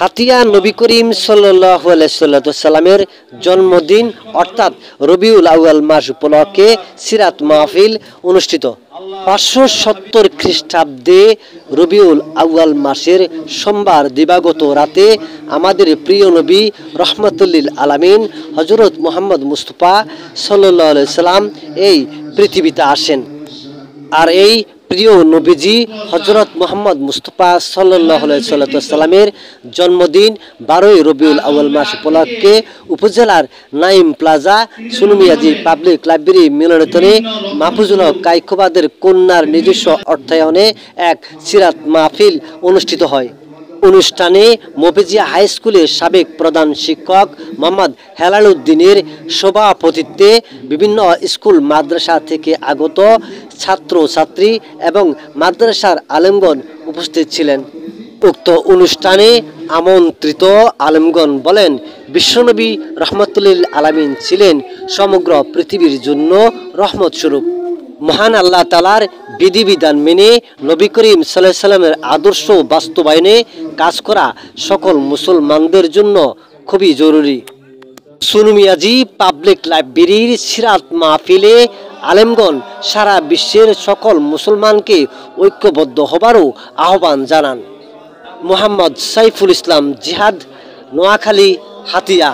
হাতিয়া নবী করিম সাল্লাল্লাহু আলাইহি সাল্লামের জন্মদিন অর্থাৎ রবিউল আউয়াল মাস উপলক্ষে সিরাত মাহফিল অনুষ্ঠিত। 570 খ্রিস্টাব্দে রবিউল আউয়াল মাসের সোমবার দিবাগত রাতে আমাদের প্রিয় নবী রহমাতুল্লিল আলামিন হযরত মুহাম্মদ মুস্তাফা সাল্লাল্লাহু আলাইহি সাল্লাম এই পৃথিবীতে আসেন। আর এই প্রিয় নবীজি হযরত মুহাম্মদ মুস্তাফা সাল্লাল্লাহু আলাইহি সাল্লামের জন্মদিন 12ই রবিউল আউয়াল মাস উপলক্ষে উপজেলার নাইম প্লাজা সুনুমিয়াজি পাবলিক লাইব্রেরি মিলনায়তনে মাহফুজুল হক কায়কোবাদের কন্যার নিজস্ব অর্থায়নে এক সিরাত মাহফিল অনুষ্ঠিত হয়। অনুষ্ঠানে মফিজিয়া হাই স্কুলের সাবেক প্রধান শিক্ষক মোহাম্মদ হেলাল উদ্দিনের সভাপতিত্বে বিভিন্ন স্কুল মাদ্রাসা থেকে আগত ছাত্র ছাত্রী এবং মাদ্রাসার আলেমগণ উপস্থিত ছিলেন। উক্ত অনুষ্ঠানে আমন্ত্রিত আলেমগণ বলেন, বিশ্বনবী রহমাতুল্লিল আলামিন ছিলেন সমগ্র পৃথিবীর জন্য রহমত স্বরূপ। মহান আল্লাহ তাআলার বিধিবিধান মেনে নবী করিম সাল্লাল্লাহু আলাইহি সাল্লামের আদর্শ বাস্তবায়নে কাজ করা সকল মুসলমানদের জন্য খুবই জরুরি। সুনুমিয়াজি পাবলিক লাইব্রেরির সিরাত মাহফিলে আলেমগণ সারা বিশ্বের সকল মুসলমানকে ঐক্যবদ্ধ হবারও আহ্বান জানান। মোহাম্মদ সাইফুল ইসলাম জিহাদ, নোয়াখালী, হাতিয়া।